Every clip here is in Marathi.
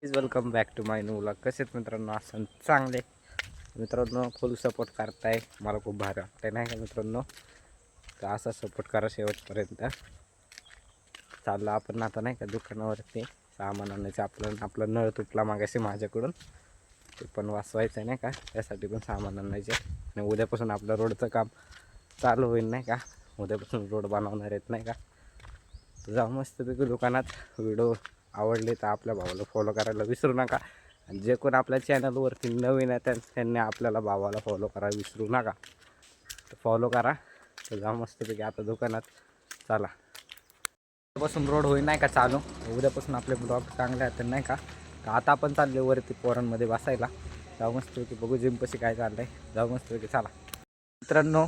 Please welcome back to my new vlog. कसे आहेत मित्रांनो? असं चांगले मित्रांनो, फुल सपोर्ट करताय, मला खूप भारी वाटतंय नाही का मित्रांनो. तर असा सपोर्ट करा शेवटपर्यंत. चाललं आपण आता नाही का दुकानावरती सामान आणायचं. आपला नळ तुटला मागाशी माझ्याकडून, ते पण वाचवायचं आहे नाही का, त्यासाठी पण सामान आणायचे. आणि उद्यापासून आपलं रोडचं काम चालू होईल नाही का. उद्यापासून रोड बनवणार आहेत नाही का. तर जाऊ मस्तपैकी दुकानात. व्हिडिओ आवडले तर आपल्या भावाला फॉलो करायला विसरू नका. आणि जे कोण आपल्या चॅनलवरती नवीन आहे त्यांनी आपल्याला भावाला फॉलो करायला विसरू नका. तर फॉलो करा. तर जाऊ मस्तपैकी आता दुकानात. चला, उद्यापासून रोड होईल नाही का चालू. उद्यापासून आपले ब्लॉग चांगले आहेत नाही का. तर आता आपण चालले वरती पोरांमध्ये बसायला. जाऊ मस्तपैकी बघू जिम कशी काय चाललंय. जाऊ मस्तपैकी चला. मित्रांनो,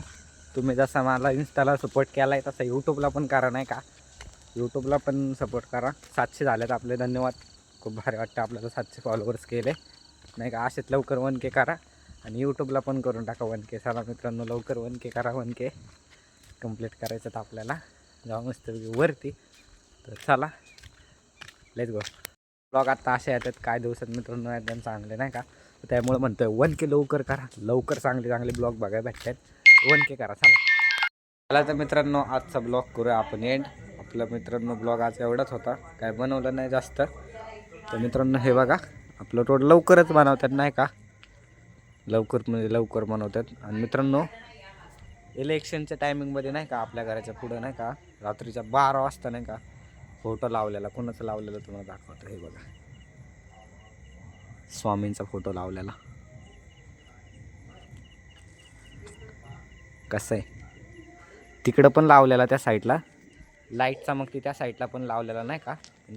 तुम्ही जसा मला इन्स्टाला सपोर्ट केला आहे तसा यूट्यूबला पण करा नाही का. यूट्यूबला पण सपोर्ट करा. 700 झालेत आपले, धन्यवाद. खूप भारी वाटतं आपल्याला 700 फॉलोअर्स केले नाही का. असेच लवकर 1K करा. आणि यूट्यूबला पण करून टाका 1K. चला मित्रांनो, लवकर 1K करा. 1K कंप्लीट करायचं तर आपल्याला. जाऊ मस्त वरती. तर चला, लेट्स गो. ब्लॉग आता असे येतात काय दिवसात मित्रांनो, एकदम चांगले नाही का. त्यामुळे म्हणतोय 1K लवकर करा. लवकर चांगले ब्लॉग बघायला भेटतात. 1K करा चला. तर मित्रांनो, आजचा ब्लॉग करूया आपण एंड. आपला मित्रांनो ब्लॉग आज एवढाच होता, काय बनवलं नाही जास्त. तर मित्रांनो हे बघा, आपलं रोड लवकरच बनवतात नाही का. लवकर म्हणजे लवकर बनवतात. आणि मित्रांनो, इलेक्शनच्या टायमिंगमध्ये नाही का आपल्या घराच्या पुढं नाही का रात्रीच्या 12 वाजता नाही का फोटो लावलेला. कोणाचं लावलेलं तुम्हाला दाखवतो. हे बघा, स्वामींचा फोटो लावलेला. कसं आहे, तिकडं पण लावलेला त्या साईडला लाईटचा, मग ती त्या साईडला पण लावलेला नाही का.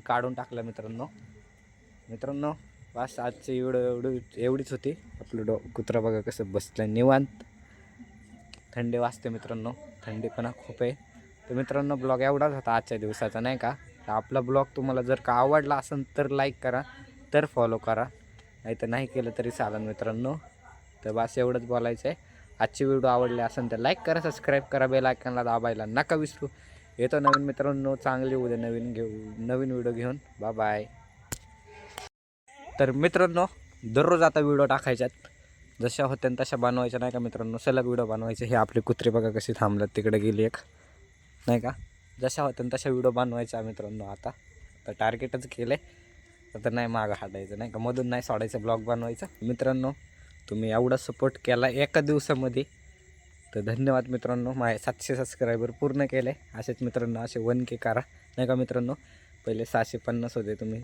काढून टाकलं मित्रांनो. बस आजची व्हिडिओ एवढीच होती. आपलं कुत्रा बघा कसं बसलं निवांत. थंडी वाजते मित्रांनो, थंडी पण खूप आहे. तर मित्रांनो, ब्लॉग एवढाच होता आजच्या दिवसाचा नाही का. तर आपला ब्लॉग तुम्हाला जर का आवडला असेल तर लाईक करा, तर फॉलो करा, नाही तर नाही केलं तरी चालेल मित्रांनो. तर बस एवढंच बोलायचं आहे. आजची व्हिडिओ आवडली असेल तर लाईक करा, सबस्क्राईब करा, बेल आयकॉनला दाबायला नका विसरू. येतो नवीन मित्रांनो, चांगली उद्या नवीन व्हिडिओ घेऊन. Bye bye. तर मित्रांनो, दररोज आता व्हिडिओ टाकायच्यात, जशा होत्या तशा बनवायच्या नाही का मित्रांनो. सलग व्हिडिओ बनवायचे. हे आपले कुत्रे बघा कशी थांबल्यात, तिकडे गेली एक नाही का. जशा होत्या तशा व्हिडिओ बनवायच्या मित्रांनो. आता तर टार्गेटच केलं आहे, तर नाही मागं हटायचं नाही का, मधून नाही सोडायचं, ब्लॉग बनवायचं. मित्रांनो, तुम्ही एवढा सपोर्ट केला एका दिवसामध्ये, तर धन्यवाद मित्रांनो. माझे 700 सबस्क्रायबर पूर्ण केले. असेच मित्रांनो असे 1K करा नाही का मित्रांनो. पहिले 650 होते, तुम्ही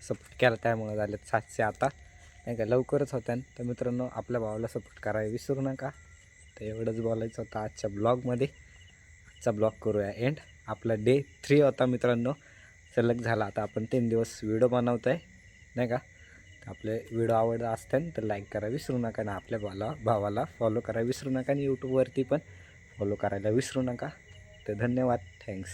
सपोर्ट केला त्यामुळे झाले 700 आता नाही का. लवकरच होत्या. तर मित्रांनो, आपल्या भावाला सपोर्ट करायला विसरू नका. तर एवढंच बोलायचं होतं आजच्या ब्लॉगमध्ये. आजचा ब्लॉग करूया एंड. आपला डे 3 होता मित्रांनो, सलग झाला. आता आपण 3 दिवस व्हिडिओ बनवतो आहे नाही का. तर आपले व्हिडिओ आवडत असतील तर लाईक करा विसरू नका. आणि आपल्या भावाला फॉलो करायला विसरू नका. आणि यूट्यूबवरती पण फॉलो करायला विसरू नका. तर धन्यवाद, थँक्स.